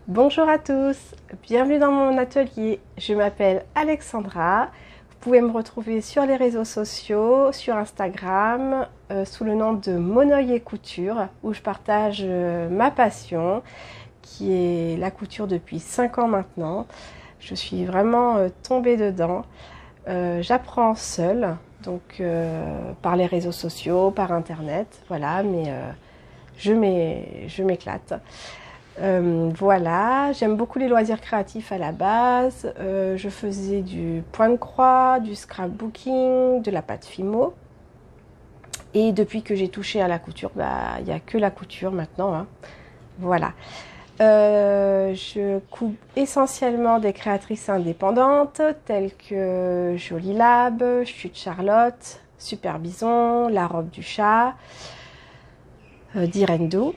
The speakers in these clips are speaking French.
Bonjour à tous, bienvenue dans mon atelier. Je m'appelle Alexandra. Vous pouvez me retrouver sur les réseaux sociaux, sur Instagram, sous le nom de Monoeil et Couture, où je partage ma passion, qui est la couture depuis 5 ans maintenant. Je suis vraiment tombée dedans. J'apprends seule, donc par les réseaux sociaux, par internet, voilà, mais je m'éclate. Voilà, j'aime beaucoup les loisirs créatifs à la base. Je faisais du point de croix, du scrapbooking, de la pâte Fimo. Et depuis que j'ai touché à la couture, il n'y a que la couture maintenant, hein. Voilà. Je coupe essentiellement des créatrices indépendantes telles que Jolie Lab, Chute Charlotte, Super Bison, La Robe du Chat, Direndo.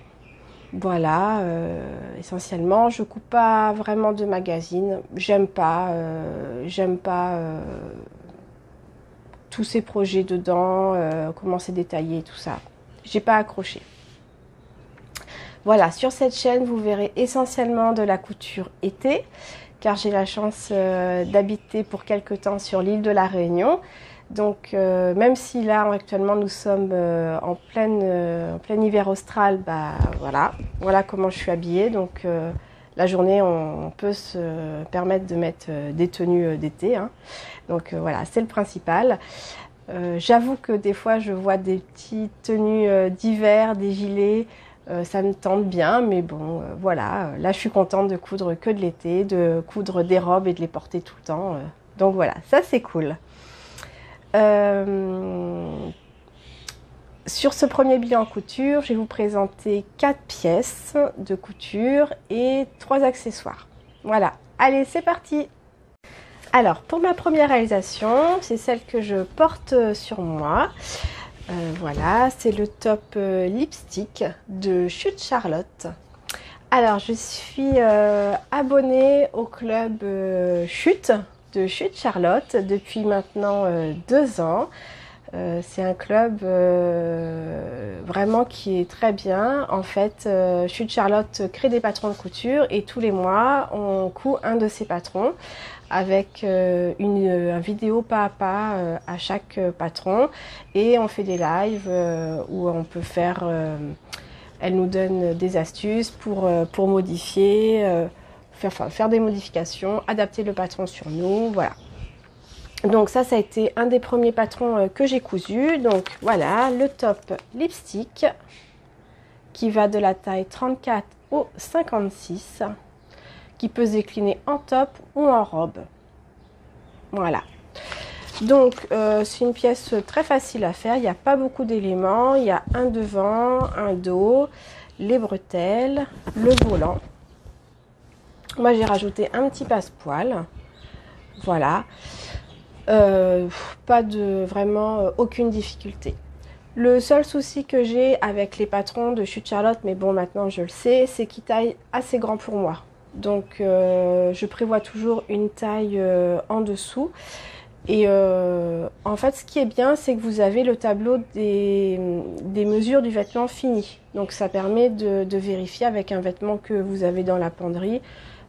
Voilà, essentiellement, je coupe pas vraiment de magazines. J'aime pas tous ces projets dedans, comment c'est détaillé, tout ça. J'ai pas accroché. Voilà, sur cette chaîne, vous verrez essentiellement de la couture été, car j'ai la chance d'habiter pour quelque temps sur l'île de la Réunion. Donc même si là actuellement nous sommes en plein hiver austral, voilà comment je suis habillée. Donc la journée on peut se permettre de mettre des tenues d'été, hein. Donc voilà, c'est le principal. J'avoue que des fois je vois des petites tenues d'hiver, des gilets, ça me tente bien, mais bon voilà, là je suis contente de coudre que de l'été, de coudre des robes et de les porter tout le temps. Donc voilà, ça c'est cool. Sur ce premier bilan couture, je vais vous présenter 4 pièces de couture et 3 accessoires. Voilà, allez, c'est parti! Alors, pour ma première réalisation, c'est celle que je porte sur moi. Voilà, c'est le top lipstick de Chute Charlotte. Alors, je suis abonnée au club Chute de Chute Charlotte depuis maintenant 2 ans. C'est un club vraiment qui est très bien. En fait, Chute Charlotte crée des patrons de couture et tous les mois, on coud un de ces patrons avec une vidéo pas à pas à chaque patron, et on fait des lives où on peut faire... elle nous donne des astuces pour modifier, faire des modifications, adapter le patron sur nous, voilà. Donc ça a été un des premiers patrons que j'ai cousu. Donc voilà, le top lipstick qui va de la taille 34 au 56, qui peut se décliner en top ou en robe. Voilà. Donc c'est une pièce très facile à faire, il n'y a pas beaucoup d'éléments, il y a un devant, un dos, les bretelles, le volant. Moi j'ai rajouté un petit passepoil, voilà. Pas de vraiment aucune difficulté. Le seul souci que j'ai avec les patrons de Chute Charlotte, mais bon maintenant je le sais, c'est qu'ils taillent assez grand pour moi. Donc je prévois toujours une taille en dessous. Et en fait, ce qui est bien, c'est que vous avez le tableau des mesures du vêtement fini. Donc ça permet de vérifier avec un vêtement que vous avez dans la penderie,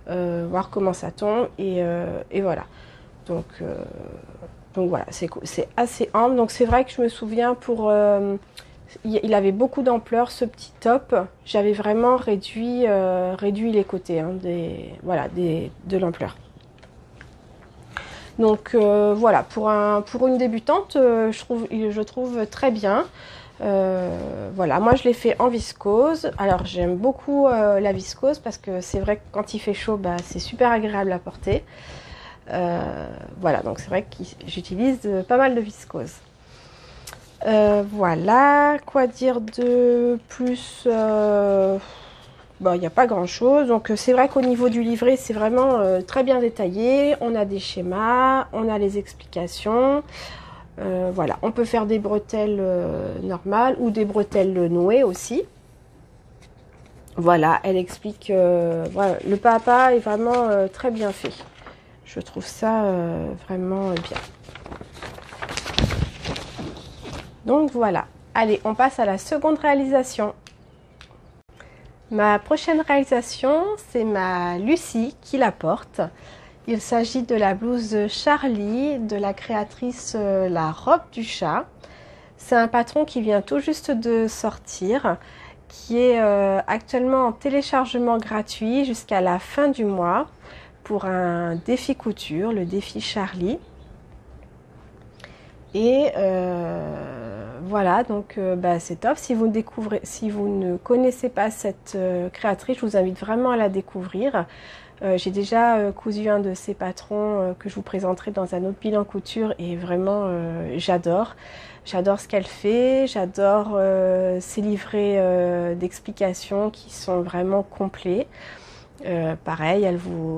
voir comment ça tombe, et voilà. Donc voilà, c'est assez ample. Donc c'est vrai que je me souviens il avait beaucoup d'ampleur ce petit top. J'avais vraiment réduit les côtés, hein, de l'ampleur. Donc voilà, pour une débutante, je trouve très bien. Voilà, moi je l'ai fait en viscose. Alors j'aime beaucoup la viscose parce que c'est vrai que quand il fait chaud, c'est super agréable à porter. Voilà, donc c'est vrai que j'utilise pas mal de viscose. Voilà, quoi dire de plus? Il n'y a pas grand chose. Donc c'est vrai qu'au niveau du livret, c'est vraiment très bien détaillé. On a des schémas, on a les explications. Voilà, on peut faire des bretelles normales ou des bretelles nouées aussi. Voilà, elle explique. Voilà, le pas à pas est vraiment très bien fait. Je trouve ça vraiment bien. Donc voilà. Allez, on passe à la seconde réalisation. Ma prochaine réalisation, c'est ma Lucie qui la porte. Il s'agit de la blouse Charlie de la créatrice La Robe du Chat. C'est un patron qui vient tout juste de sortir, qui est actuellement en téléchargement gratuit jusqu'à la fin du mois pour un défi couture, le défi Charlie. Et voilà, donc c'est top. Si vous ne connaissez pas cette créatrice, je vous invite vraiment à la découvrir. J'ai déjà cousu un de ses patrons que je vous présenterai dans un autre bilan couture et vraiment j'adore. J'adore ce qu'elle fait, j'adore ses livrets d'explications qui sont vraiment complets. Pareil,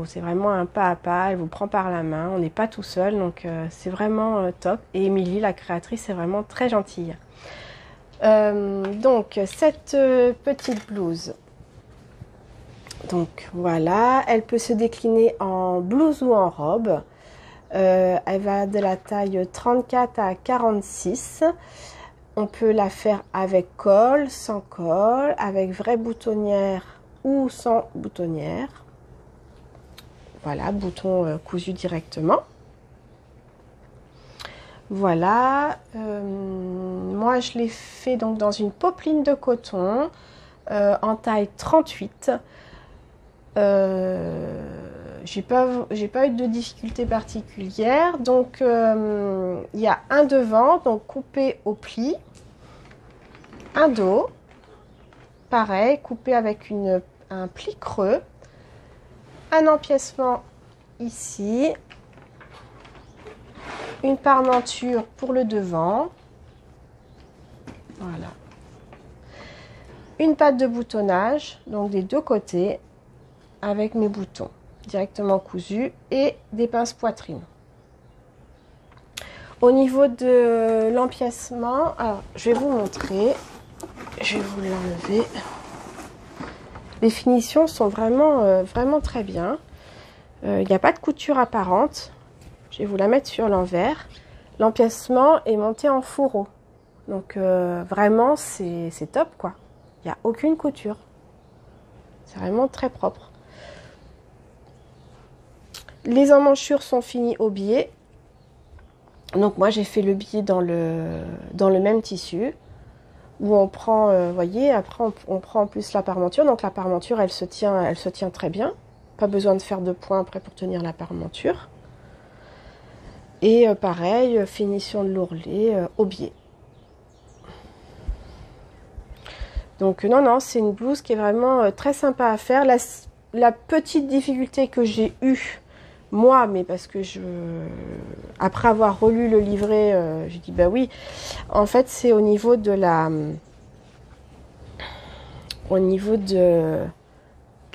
c'est vraiment un pas à pas, elle vous prend par la main, on n'est pas tout seul, donc c'est vraiment top. Et Émilie, la créatrice, est vraiment très gentille. Donc cette petite blouse, donc voilà, elle peut se décliner en blouse ou en robe. Elle va de la taille 34 à 46. On peut la faire avec col, sans col, avec vraie boutonnière ou sans boutonnière. Voilà, bouton cousu directement. Voilà, moi je l'ai fait donc dans une popeline de coton en taille 38. J'ai pas eu de difficulté particulière. Donc il y a un devant, donc coupé au pli, un dos, pareil, coupé avec un pli creux, un empiècement ici, une parmenture pour le devant, voilà, une patte de boutonnage, donc des deux côtés, avec mes boutons directement cousus et des pinces poitrine. Au niveau de l'empiècement, alors je vais vous montrer, je vais vous l'enlever. Les finitions sont vraiment très bien. Il n'y a pas de couture apparente. Je vais vous la mettre sur l'envers. L'empiècement est monté en fourreau. Donc vraiment c'est top quoi. Il n'y a aucune couture. C'est vraiment très propre. Les emmanchures sont finies au biais. Donc moi j'ai fait le biais dans le même tissu. Où on prend, voyez, après on prend en plus la parmenture. Donc la parmenture elle se tient très bien. Pas besoin de faire de points après pour tenir la parmenture. Et pareil, finition de l'ourlet au biais. Donc non, c'est une blouse qui est vraiment très sympa à faire. La petite difficulté que j'ai eue, moi, mais parce que après avoir relu le livret, j'ai dit bah oui, en fait c'est au niveau de la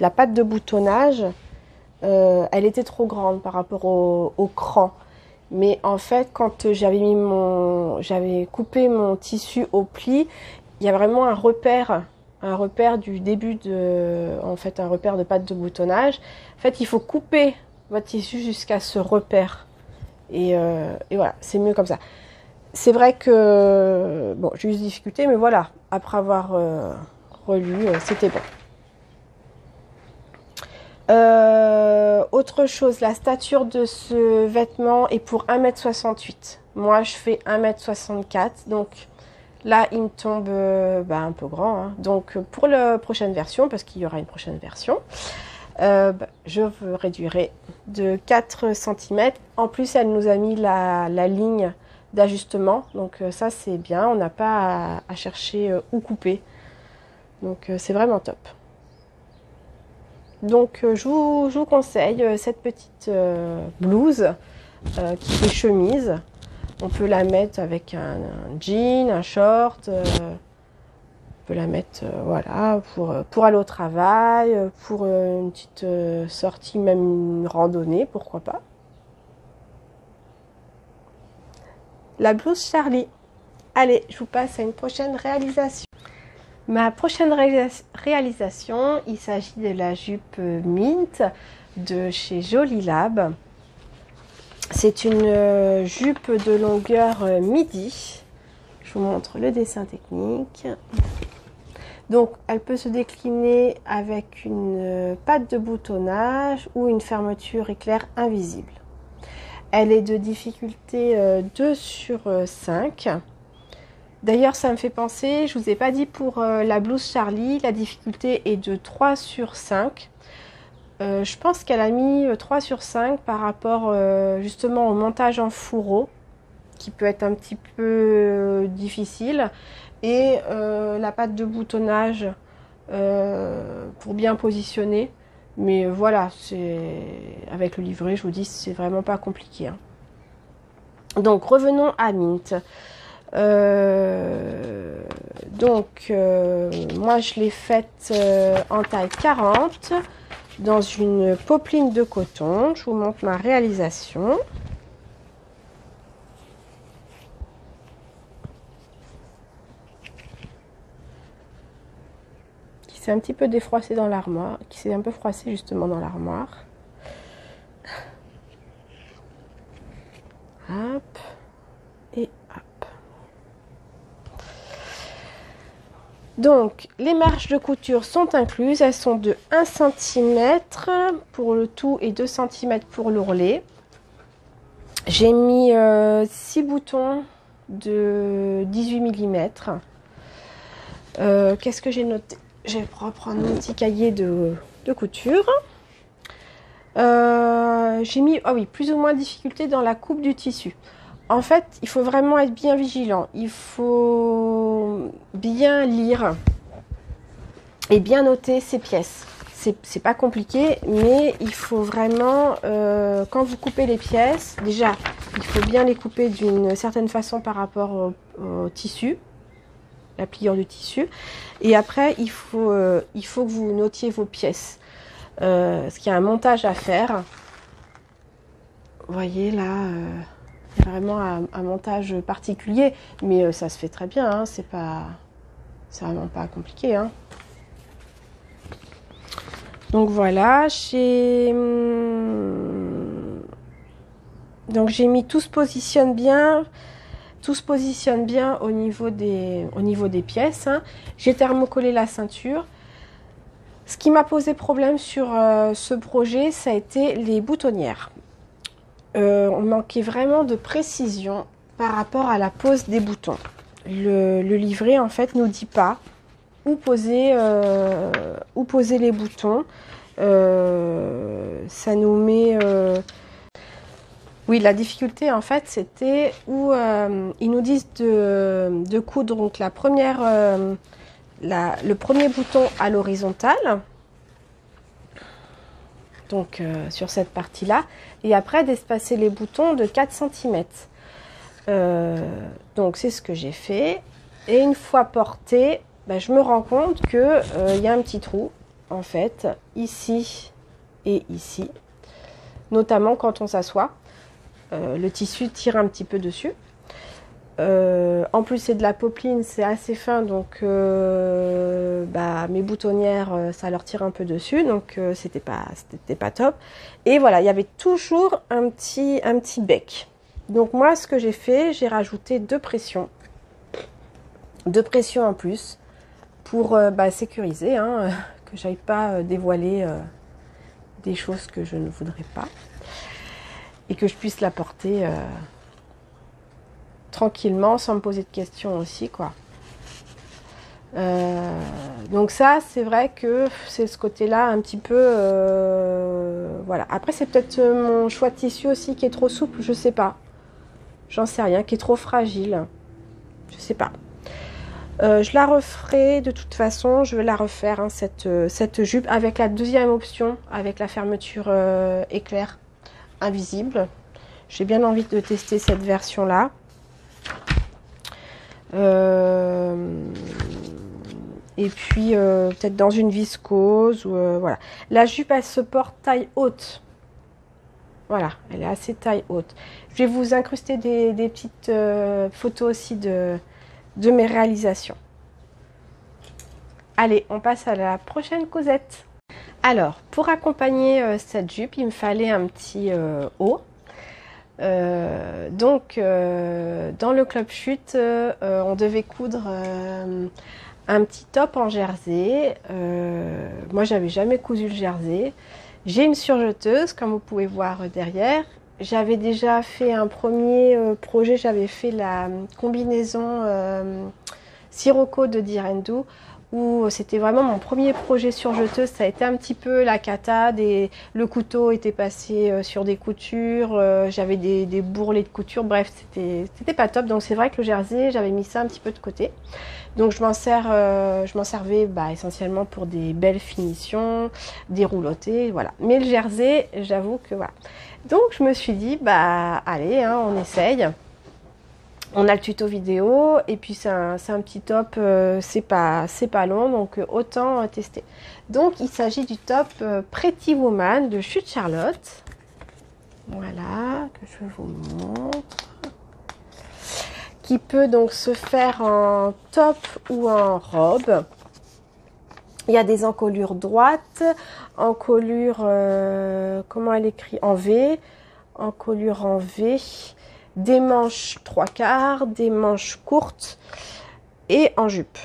patte de boutonnage, elle était trop grande par rapport au cran. Mais en fait, quand j'avais coupé mon tissu au pli, il y a vraiment un repère du début un repère de patte de boutonnage. En fait, il faut couper votre tissu jusqu'à ce repère. Et voilà, c'est mieux comme ça. C'est vrai que, bon, j'ai eu des difficultés, mais voilà, après avoir relu, c'était bon. Autre chose, la stature de ce vêtement est pour 1m68. Moi, je fais 1m64, donc là, il me tombe un peu grand. Hein. Donc, pour la prochaine version, parce qu'il y aura une prochaine version, je réduirai de 4 cm. En plus, elle nous a mis la ligne d'ajustement. Donc, ça, c'est bien. On n'a pas à chercher où couper. Donc, c'est vraiment top. Donc, je vous conseille cette petite blouse qui fait chemise. On peut la mettre avec un jean, un short. On peut la mettre voilà, pour aller au travail, pour une petite sortie, même une randonnée, pourquoi pas. La blouse Charlie. Allez, je vous passe à une prochaine réalisation. Ma prochaine réalisation, il s'agit de la jupe Mint de chez Jolie Lab. C'est une jupe de longueur midi. Je vous montre le dessin technique. Donc elle peut se décliner avec une patte de boutonnage ou une fermeture éclair invisible. Elle est de difficulté 2 sur 5. D'ailleurs, ça me fait penser, je ne vous ai pas dit pour la blouse Charlie, la difficulté est de 3 sur 5. Je pense qu'elle a mis 3 sur 5 par rapport justement au montage en fourreau, qui peut être un petit peu difficile, et la patte de boutonnage pour bien positionner. Mais voilà, avec le livret, je vous dis, c'est vraiment pas compliqué, hein. Donc revenons à Mint. Moi je l'ai faite en taille 40 dans une popeline de coton. Je vous montre ma réalisation. Qui s'est un petit peu défroissé dans l'armoire, qui s'est un peu froissé justement dans l'armoire. Hop et hop. Donc, les marges de couture sont incluses. Elles sont de 1 cm pour le tout et 2 cm pour l'ourlet. J'ai mis 6 boutons de 18 mm. Qu'est-ce que j'ai noté? Je vais reprendre mon petit cahier de couture. J'ai mis, plus ou moins de difficulté dans la coupe du tissu. En fait, il faut vraiment être bien vigilant. Il faut bien lire et bien noter ces pièces. C'est pas compliqué, mais il faut vraiment, quand vous coupez les pièces, déjà, il faut bien les couper d'une certaine façon par rapport au tissu, la pliure du tissu. Et après, il faut que vous notiez vos pièces. Parce qu'il y a un montage à faire. Vous voyez là, il y a vraiment un montage particulier, mais ça se fait très bien, hein, c'est vraiment pas compliqué, hein. Donc voilà, j'ai mis tout se positionne bien. Tout se positionne bien au niveau des pièces, hein. J'ai thermocollé la ceinture. Ce qui m'a posé problème sur ce projet, ça a été les boutonnières. On manquait vraiment de précision par rapport à la pose des boutons. Le livret, en fait, nous dit pas où poser les boutons. Ça nous met... Oui, la difficulté, en fait, c'était où ils nous disent de coudre donc le premier bouton à l'horizontale, donc sur cette partie-là, et après d'espacer les boutons de 4 cm. Donc c'est ce que j'ai fait, et une fois porté, je me rends compte que y a un petit trou, en fait, ici et ici, notamment quand on s'assoit. Le tissu tire un petit peu dessus. En plus c'est de la popeline, c'est assez fin, donc mes boutonnières ça leur tire un peu dessus, donc c'était pas top. Et voilà, il y avait toujours un petit bec. Donc moi ce que j'ai fait, j'ai rajouté deux pressions en plus pour sécuriser, hein, que j'aille pas dévoiler des choses que je ne voudrais pas, et que je puisse la porter tranquillement, sans me poser de questions aussi, quoi. Donc ça, c'est vrai que c'est ce côté-là un petit peu... voilà. Après, c'est peut-être mon choix de tissu aussi qui est trop souple, je sais pas. J'en sais rien, qui est trop fragile. Je sais pas. Je la referai de toute façon, je vais la refaire, hein, cette jupe, avec la deuxième option, avec la fermeture éclair invisible. J'ai bien envie de tester cette version-là. Et puis peut-être dans une viscose, ou voilà. La jupe, elle se porte taille haute. Voilà, elle est assez taille haute. Je vais vous incruster des petites photos aussi de mes réalisations. Allez, on passe à la prochaine causette. Alors, pour accompagner cette jupe, il me fallait un petit haut. Dans le club chute, on devait coudre un petit top en jersey. Moi, j'avais jamais cousu le jersey. J'ai une surjeteuse, comme vous pouvez voir derrière. J'avais déjà fait un premier projet, j'avais fait la combinaison Sirocco de Direndou, où c'était vraiment mon premier projet surjeteuse. Ça a été un petit peu la cata, le couteau était passé sur des coutures, j'avais des bourrelets de couture, bref, c'était pas top. Donc c'est vrai que le jersey, j'avais mis ça un petit peu de côté. Donc je m'en servais essentiellement pour des belles finitions, des roulotés, voilà. Mais le jersey, j'avoue que voilà. Donc je me suis dit, allez, hein, on essaye. On a le tuto vidéo et puis c'est un petit top, c'est pas long, donc autant tester. Donc il s'agit du top Pretty Woman de Chute Charlotte. Voilà, que je vous montre. Qui peut donc se faire en top ou en robe. Il y a des encolures droites, encolure, comment elle écrit, en V, encolure en V, des manches 3/4, des manches courtes et en jupe.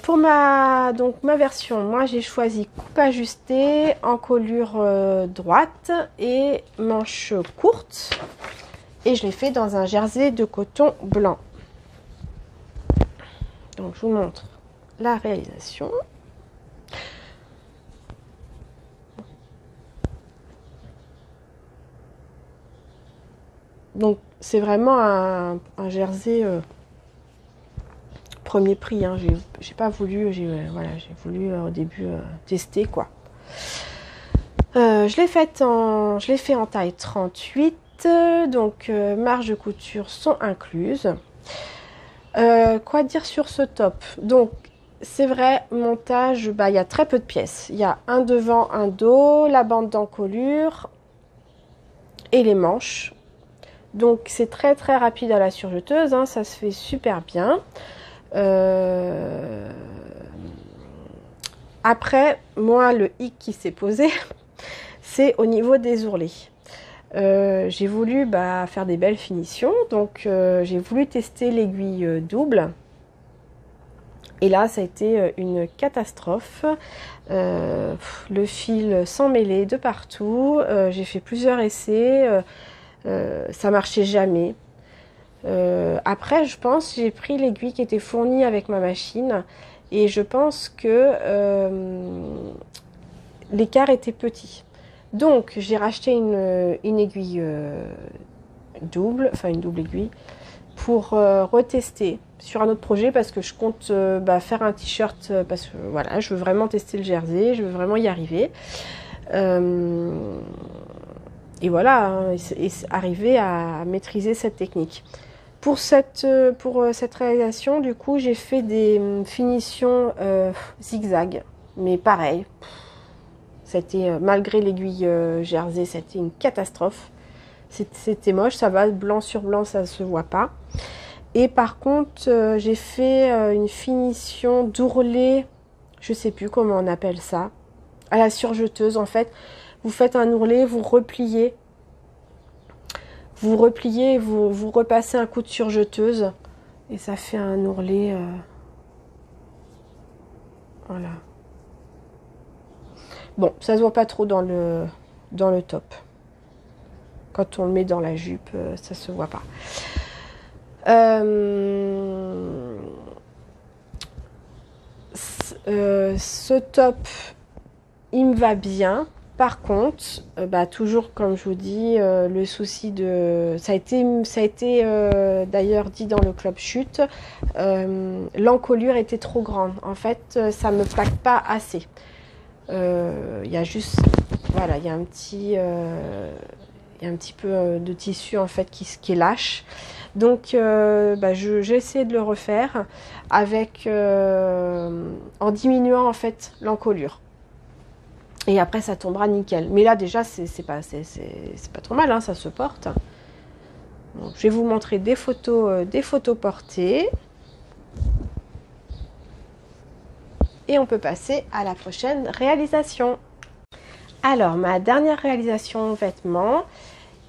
Pour ma version, moi j'ai choisi coupe ajustée, encolure droite et manches courtes. Et je l'ai fait dans un jersey de coton blanc. Donc je vous montre la réalisation. Donc c'est vraiment un jersey premier prix. Hein. J'ai pas voulu, j'ai voulu au début tester quoi. Je l'ai fait en taille 38. Donc marges de couture sont incluses. Quoi dire sur ce top? Donc c'est vrai, montage, il y a très peu de pièces. Il y a un devant, un dos, la bande d'encolure et les manches. Donc c'est très très rapide à la surjeteuse, hein, ça se fait super bien. Après, moi le hic qui s'est posé, c'est au niveau des ourlets. J'ai voulu faire des belles finitions, donc j'ai voulu tester l'aiguille double. Et là, ça a été une catastrophe. Le fil s'emmêlait de partout. J'ai fait plusieurs essais. Ça marchait jamais. Après, je pense j'ai pris l'aiguille qui était fournie avec ma machine. Et je pense que l'écart était petit. Donc, j'ai racheté une aiguille double, enfin une double aiguille, pour retester sur un autre projet parce que je compte faire un t-shirt parce que voilà, je veux vraiment tester le jersey, je veux vraiment y arriver. Et voilà, hein, et arriver à maîtriser cette technique. Pour cette réalisation, du coup, j'ai fait des finitions zigzag, mais pareil. C'était, malgré l'aiguille jersey, c'était une catastrophe. C'était moche, ça va, blanc sur blanc, ça ne se voit pas. Et par contre, j'ai fait une finition d'ourlet, je sais plus comment on appelle ça, à la surjeteuse en fait. Vous faites un ourlet, vous repliez, vous repassez un coup de surjeteuse et ça fait un ourlet. Voilà. Bon, ça se voit pas trop dans le top. Quand on le met dans la jupe, ça se voit pas. Ce top, il me va bien. Par contre, toujours comme je vous dis, le souci de... Ça a été d'ailleurs dit dans le club chute, l'encolure était trop grande. En fait, ça me plaque pas assez. Il y a juste... Voilà, il y a un petit peu de tissu en fait qui est lâche. Donc j'ai essayé de le refaire avec en diminuant en fait l'encolure. Et après ça tombera nickel. Mais là déjà c'est pas trop mal, hein, ça se porte. Donc, je vais vous montrer des photos portées. Et on peut passer à la prochaine réalisation. Alors ma dernière réalisation vêtements,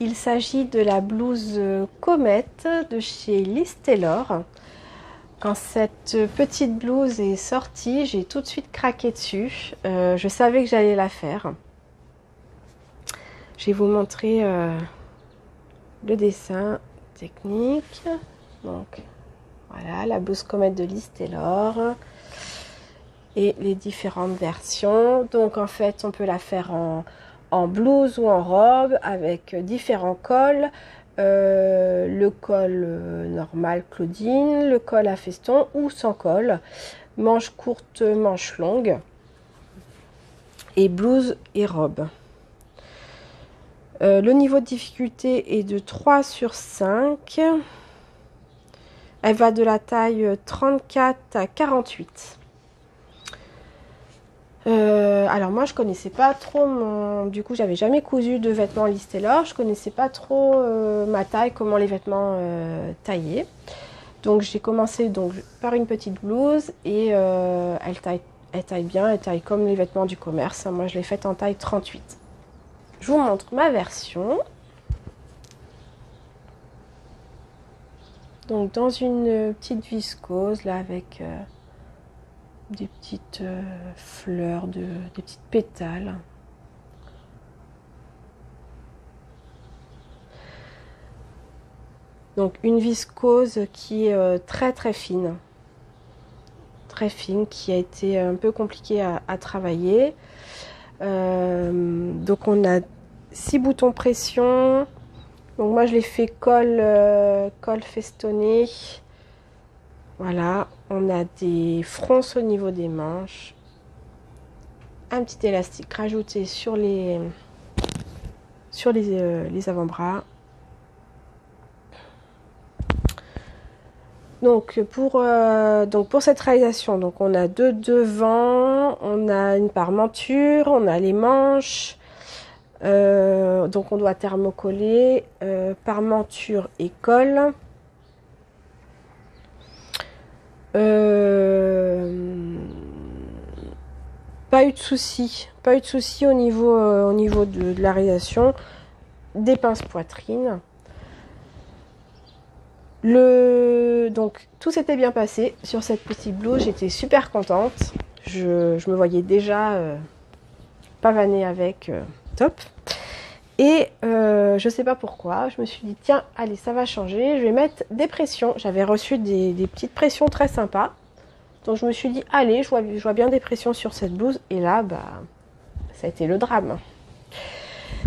il s'agit de la blouse Comet de chez Liz Taylor. Quand cette petite blouse est sortie, j'ai tout de suite craqué dessus. Je savais que j'allais la faire. Je vais vous montrer le dessin technique. Donc voilà, la blouse comète de Liz Taylor et les différentes versions. Donc en fait, on peut la faire en blouse ou en robe avec différents cols. Le col normal Claudine, le col à feston ou sans col, manches courtes, manches longues et blouse et robe. Le niveau de difficulté est de 3 sur 5. Elle va de la taille 34 à 48. Alors moi je connaissais pas trop du coup j'avais jamais cousu de vêtements Liz Taylor, je connaissais pas trop ma taille, comment les vêtements taillaient. Donc j'ai commencé par une petite blouse et elle taille bien, elle taille comme les vêtements du commerce. Moi je l'ai faite en taille 38. Je vous montre ma version. Donc dans une petite viscose là avec des petites fleurs, des petites pétales. Donc une viscose qui est très fine. Très fine, qui a été un peu compliquée à travailler. Donc on a 6 boutons pression. Donc moi je l'ai fait col festonné. Voilà, on a des fronces au niveau des manches, un petit élastique rajouté sur les avant-bras. Donc pour cette réalisation, donc on a 2 devant, on a une parmenture, on a les manches. Donc on doit thermocoller, parmenture et col. Pas eu de soucis au niveau de la réalisation. Des pinces poitrine. Donc tout s'était bien passé sur cette petite blouse, j'étais super contente. Je me voyais déjà pavaner avec, top. Et je sais pas pourquoi, je me suis dit tiens, allez, ça va changer, je vais mettre des pressions. J'avais reçu des petites pressions très sympas. Donc je me suis dit allez, je vois bien des pressions sur cette blouse. Et là, bah, ça a été le drame.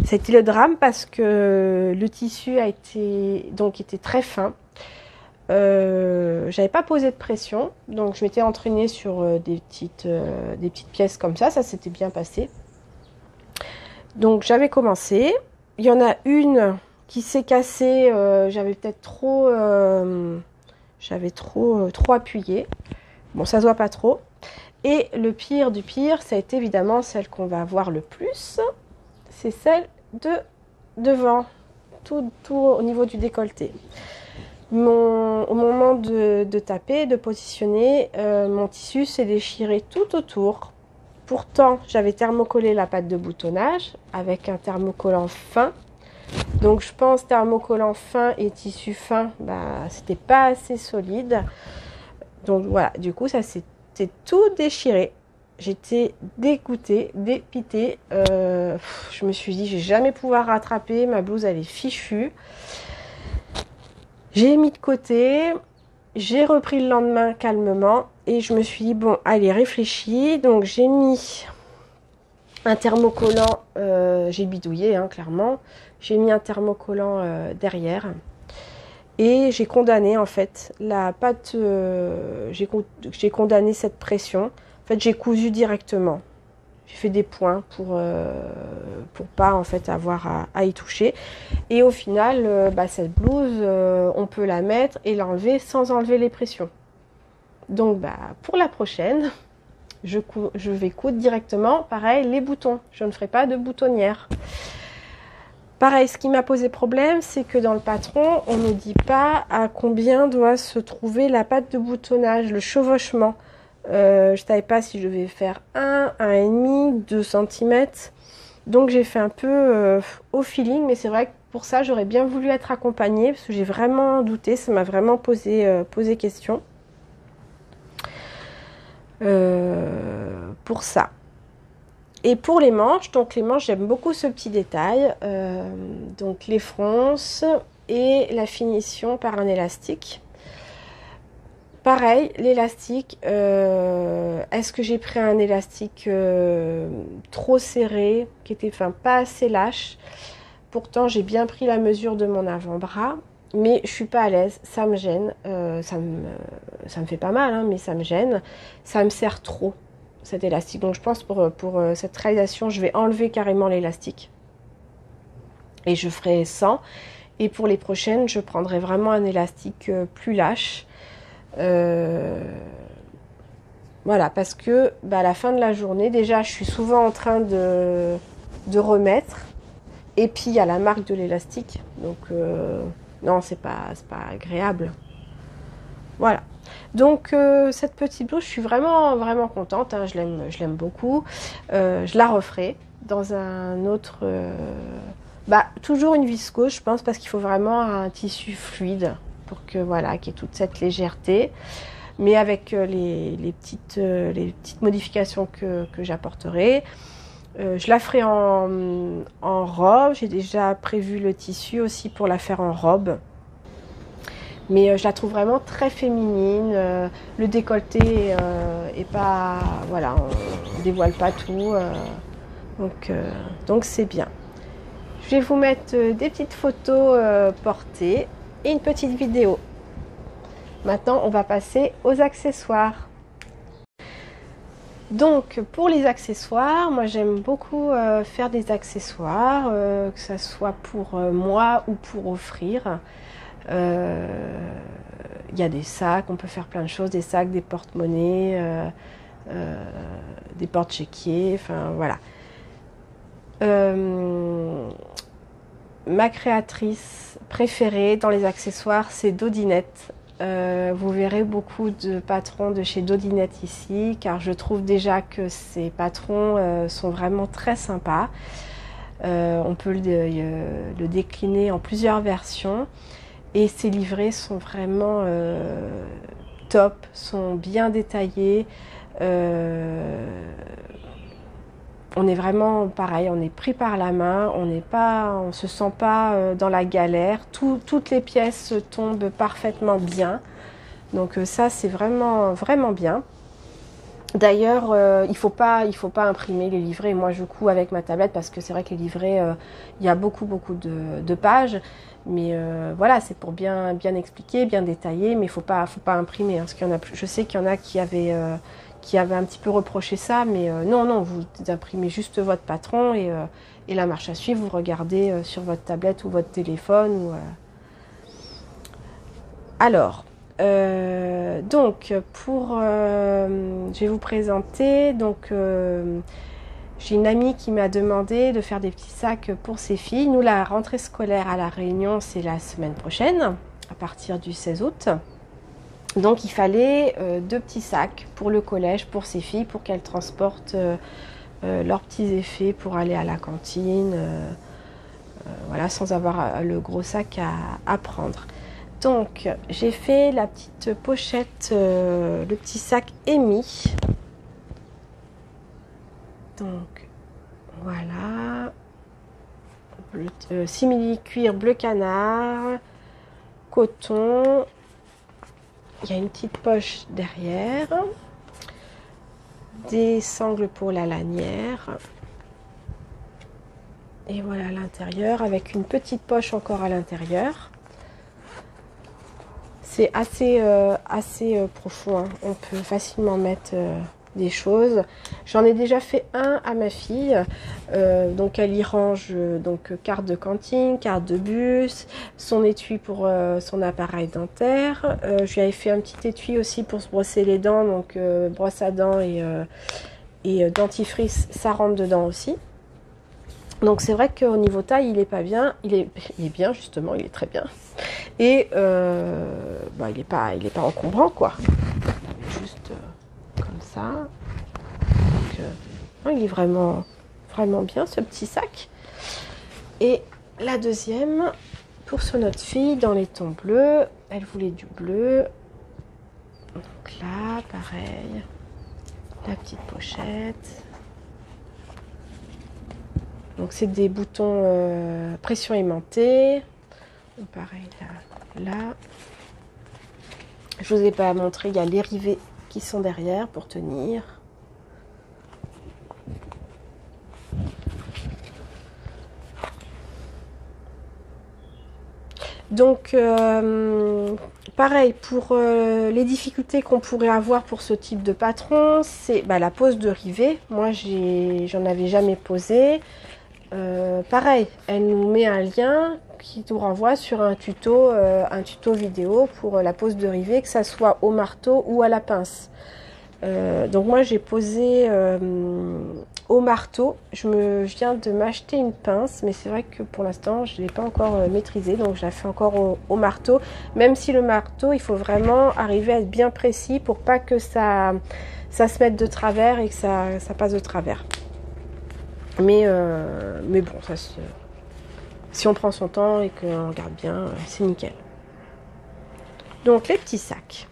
Ça a été le drame parce que le tissu était très fin. J'avais pas posé de pression, donc je m'étais entraînée sur des petites pièces comme ça s'était bien passé. Donc j'avais commencé, il y en a une qui s'est cassée, j'avais peut-être trop appuyé. Bon, ça se voit pas trop. Et le pire du pire, ça a été évidemment celle qu'on va voir le plus, c'est celle de devant, tout au niveau du décolleté. Au moment de taper, de positionner, mon tissu s'est déchiré tout autour. Pourtant, j'avais thermocollé la pâte de boutonnage avec un thermocollant fin. Donc, je pense thermocollant fin et tissu fin, bah, c'était pas assez solide. Donc, voilà, du coup, ça s'était tout déchiré. J'étais dégoûtée, dépitée. Je me suis dit, je vais jamais pouvoir rattraper. Ma blouse, elle est fichue. J'ai mis de côté. J'ai repris le lendemain calmement. Et je me suis dit, bon, allez, réfléchis. Donc, j'ai mis un thermocollant. J'ai bidouillé, hein, clairement. J'ai mis un thermocollant derrière. Et j'ai condamné, en fait, la pâte. J'ai condamné cette pression. En fait, j'ai cousu directement. J'ai fait des points pour pas en fait avoir à y toucher. Et au final, cette blouse, on peut la mettre et l'enlever sans enlever les pressions. Donc, pour la prochaine, je vais coudre directement, pareil, les boutons. Je ne ferai pas de boutonnière. Pareil, ce qui m'a posé problème, c'est que dans le patron, on ne dit pas à combien doit se trouver la pâte de boutonnage, le chevauchement. Je ne savais pas si je devais faire 1,5, 2 cm. Donc j'ai fait un peu au feeling, mais c'est vrai que pour ça j'aurais bien voulu être accompagnée parce que j'ai vraiment douté, ça m'a vraiment posé question. pour ça. Et pour les manches, donc les manches, j'aime beaucoup ce petit détail, donc les fronces et la finition par un élastique. Pareil, l'élastique, est-ce que j'ai pris un élastique trop serré, qui était pas assez lâche? Pourtant, j'ai bien pris la mesure de mon avant-bras, mais je suis pas à l'aise, ça me gêne, ça me fait pas mal, hein, mais ça me gêne, ça me serre trop, cet élastique. Donc je pense pour cette réalisation, je vais enlever carrément l'élastique et je ferai sans. Et pour les prochaines, je prendrai vraiment un élastique plus lâche. Voilà, parce que à la fin de la journée, déjà, je suis souvent en train de remettre. Et puis, il y a la marque de l'élastique. Donc, non, c'est pas agréable. Voilà. Donc, cette petite blouse, je suis vraiment, vraiment contente. Hein, je l'aime beaucoup. Je la referai dans un autre... toujours une viscose, je pense, parce qu'il faut vraiment un tissu fluide pour que, voilà, qu'il y ait toute cette légèreté. Mais avec les petites modifications que j'apporterai. Je la ferai en robe. J'ai déjà prévu le tissu aussi pour la faire en robe. Mais je la trouve vraiment très féminine. Le décolleté est pas... Voilà, on ne dévoile pas tout. Donc c'est bien. Je vais vous mettre des petites photos portées et une petite vidéo. Maintenant, on va passer aux accessoires. Donc, pour les accessoires, moi j'aime beaucoup faire des accessoires, que ce soit pour moi ou pour offrir. Il y a des sacs, on peut faire plein de choses, des sacs, des porte-monnaies, des porte-chéquiers, enfin voilà. Ma créatrice préférée dans les accessoires, c'est Dodinette. Vous verrez beaucoup de patrons de chez Dodinette ici, car je trouve déjà que ces patrons sont vraiment très sympas. On peut le décliner en plusieurs versions et ces livrets sont vraiment top, sont bien détaillés. On est vraiment pareil, on est pris par la main, on se sent pas dans la galère. Toutes les pièces tombent parfaitement bien. Donc ça, c'est vraiment, vraiment bien. D'ailleurs, il faut pas imprimer les livrets. Moi, je couds avec ma tablette parce que c'est vrai que les livrets, il y a beaucoup de pages. Mais voilà, c'est pour bien expliquer, bien détailler. Mais il faut pas imprimer. Hein, parce qu'il y en a, je sais qu'il y en a qui avaient un petit peu reproché ça, mais non, vous imprimez juste votre patron et la marche à suivre, vous regardez sur votre tablette ou votre téléphone. Alors, donc, je vais vous présenter, donc j'ai une amie qui m'a demandé de faire des petits sacs pour ses filles. Nous, la rentrée scolaire à La Réunion, c'est la semaine prochaine, à partir du 16 août. Donc il fallait 2 petits sacs pour le collège, pour ses filles, pour qu'elles transportent leurs petits effets pour aller à la cantine, voilà, sans avoir le gros sac à prendre. Donc j'ai fait la petite pochette, le petit sac Amy. Donc voilà, simili cuir bleu canard, coton. Il y a une petite poche derrière, des sangles pour la lanière, et voilà l'intérieur avec une petite poche encore à l'intérieur. C'est assez profond, hein. On peut facilement mettre des choses. J'en ai déjà fait un à ma fille, donc elle y range carte de cantine, carte de bus, son étui pour son appareil dentaire. Je lui avais fait un petit étui aussi pour se brosser les dents, donc brosse à dents et dentifrice, ça rentre dedans aussi. Donc c'est vrai qu'au niveau taille, il est pas bien, il est bien justement, il est très bien. Et il est pas encombrant quoi. Juste comme ça. Donc, il est vraiment bien ce petit sac. Et la deuxième, pour sur notre fille, dans les tons bleus, elle voulait du bleu. Donc là, pareil. La petite pochette. Donc c'est des boutons pression aimantée. Pareil là. Je vous ai pas montré, il y a les rivets qui sont derrière pour tenir. Donc pareil pour les difficultés qu'on pourrait avoir pour ce type de patron, c'est la pose de rivet. Moi j'en avais jamais posé. Pareil, elle nous met un lien qui nous renvoie sur un tuto vidéo pour la pose de rivet, que ça soit au marteau ou à la pince. Donc moi j'ai posé au marteau. Je viens de m'acheter une pince, mais c'est vrai que pour l'instant je ne l'ai pas encore maîtrisée, donc je la fais encore au marteau. Même si le marteau, il faut vraiment arriver à être bien précis pour pas que ça se mette de travers et que ça passe de travers. Mais bon, si on prend son temps et qu'on regarde bien, c'est nickel. Donc les petits sacs.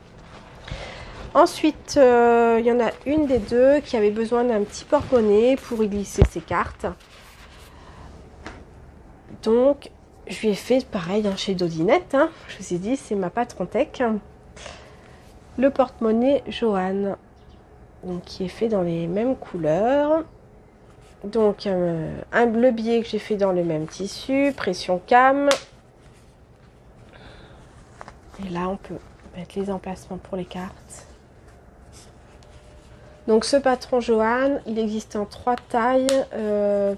Ensuite, il y en a une des deux qui avait besoin d'un petit porte-monnaie pour y glisser ses cartes. Donc, je lui ai fait pareil chez Dodinette. Hein. Je vous ai dit, c'est ma patron tech. Le porte-monnaie Johan. Donc, qui est fait dans les mêmes couleurs. Donc, un bleu billet que j'ai fait dans le même tissu. Pression cam. Et là, on peut mettre les emplacements pour les cartes. Donc ce patron Johan, il existe en 3 tailles,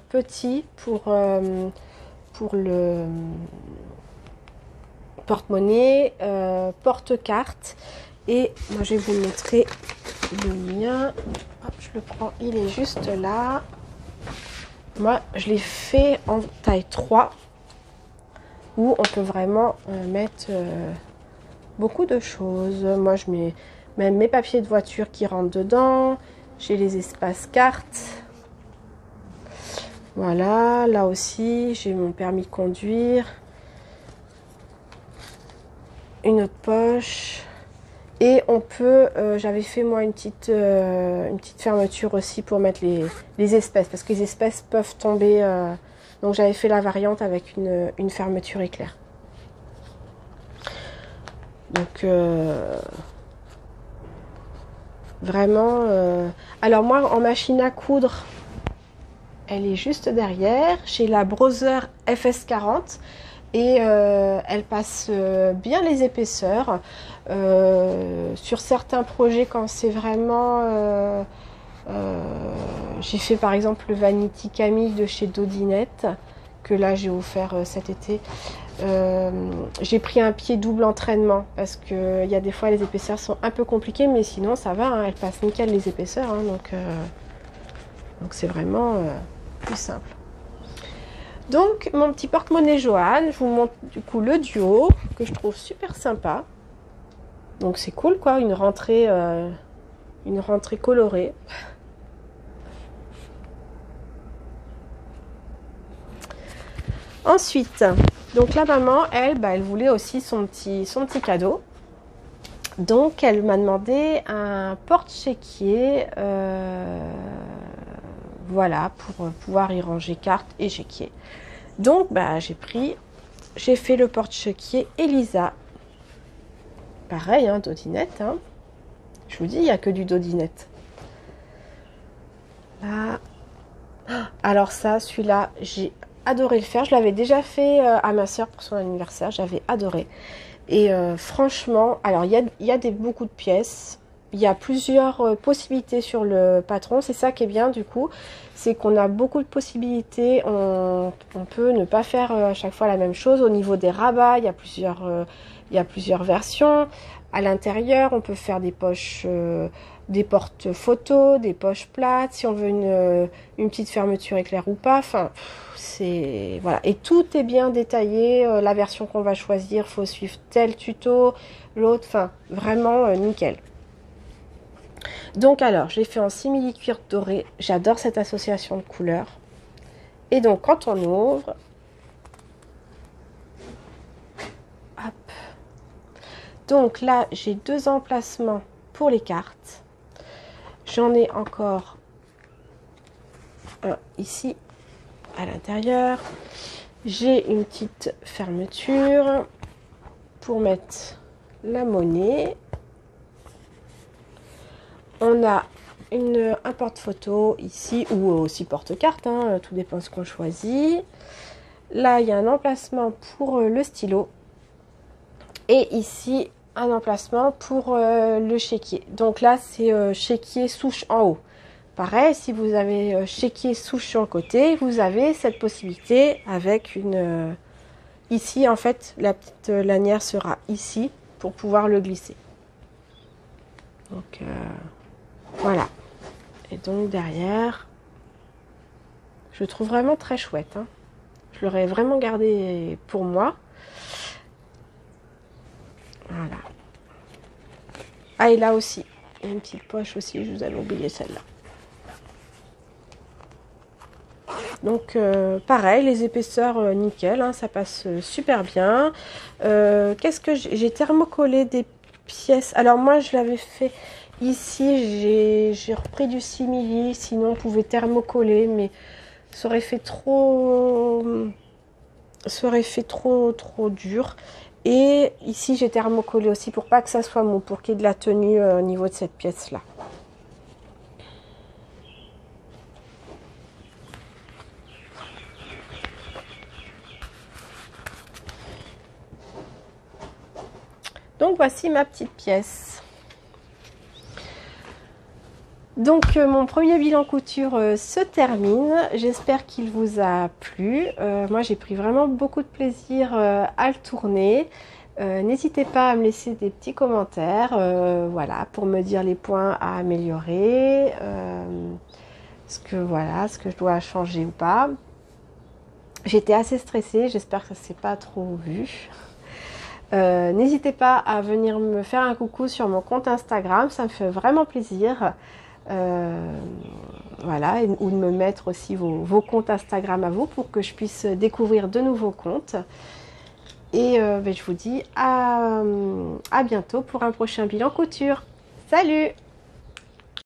petit pour le porte-monnaie, porte-carte, et moi je vais vous montrer le mien. Hop, je le prends, il est juste là. Moi je l'ai fait en taille 3, où on peut vraiment mettre beaucoup de choses. Moi je mets même mes papiers de voiture qui rentrent dedans. J'ai les espaces cartes. Voilà, là aussi, j'ai mon permis de conduire. Une autre poche. Et on peut, j'avais fait moi une petite fermeture aussi pour mettre les espèces. Parce que les espèces peuvent tomber. Donc j'avais fait la variante avec une fermeture éclair. Donc... vraiment, alors moi en machine à coudre, elle est juste derrière. J'ai la Brother FS40 et elle passe bien les épaisseurs. Sur certains projets, quand c'est vraiment... j'ai fait par exemple le Vanity Camille de chez Dodinette, que là j'ai offert cet été. J'ai pris un pied double entraînement parce que il y a des fois les épaisseurs sont un peu compliquées, mais sinon ça va, hein, elle passe nickel les épaisseurs, hein, donc c'est vraiment plus simple. Donc mon petit porte-monnaie Johan, je vous montre du coup le duo que je trouve super sympa. Donc c'est cool quoi, une rentrée colorée. Ensuite, donc la maman, elle voulait aussi son petit cadeau. Donc elle m'a demandé un porte-chéquier, voilà, pour pouvoir y ranger cartes et chéquier. Donc j'ai fait le porte-chéquier Elisa. Pareil, hein, Dodinette. Hein. Je vous dis, il n'y a que du Dodinette. Là. Alors ça, celui-là, j'ai adoré le faire. Je l'avais déjà fait à ma soeur pour son anniversaire. J'avais adoré. Et franchement, alors il y a beaucoup de pièces. Il y a plusieurs possibilités sur le patron. C'est ça qui est bien du coup. C'est qu'on a beaucoup de possibilités. On peut ne pas faire à chaque fois la même chose. Au niveau des rabats, il y a plusieurs versions. À l'intérieur, on peut faire des poches... des portes photos, des poches plates, si on veut une petite fermeture éclair ou pas. Enfin, c'est... Voilà. Et tout est bien détaillé. La version qu'on va choisir, faut suivre tel tuto, l'autre. Enfin, vraiment nickel. Donc alors, je l'ai fait en simili-cuir doré. J'adore cette association de couleurs. Et donc, quand on ouvre... Hop. Donc là, j'ai 2 emplacements pour les cartes. J'en ai encore un ici à l'intérieur. J'ai une petite fermeture pour mettre la monnaie. On a un porte-photo ici ou aussi porte-carte, hein, tout dépend de ce qu'on choisit. Là, il y a un emplacement pour le stylo. Et ici, un emplacement pour le chéquier. Donc là, c'est chéquier souche en haut. Pareil, si vous avez chéquier souche sur le côté, vous avez cette possibilité avec une... ici, en fait, la petite lanière sera ici pour pouvoir le glisser. Donc, voilà. Et donc, derrière, je le trouve vraiment très chouette. Hein. Je l'aurais vraiment gardé pour moi. Voilà. Ah, et là aussi, il y a une petite poche aussi, je vous avais oublié celle-là. Donc, pareil, les épaisseurs nickel, hein, ça passe super bien. Qu'est-ce que j'ai thermocollé des pièces. Alors, moi, je l'avais fait ici, j'ai repris du simili, sinon on pouvait thermocoller, mais ça aurait fait trop dur. Et ici, j'ai thermocollé aussi pour pas que ça soit mou, pour qu'il y ait de la tenue au niveau de cette pièce-là. Donc, voici ma petite pièce. Donc, mon premier bilan couture se termine. J'espère qu'il vous a plu. Moi, j'ai pris vraiment beaucoup de plaisir à le tourner. N'hésitez pas à me laisser des petits commentaires, voilà, pour me dire les points à améliorer, ce que je dois changer ou pas. J'étais assez stressée, j'espère que ça ne s'est pas trop vu. N'hésitez pas à venir me faire un coucou sur mon compte Instagram, ça me fait vraiment plaisir. Voilà, ou de me mettre aussi vos comptes Instagram à vous pour que je puisse découvrir de nouveaux comptes. Et je vous dis à bientôt pour un prochain bilan couture. Salut!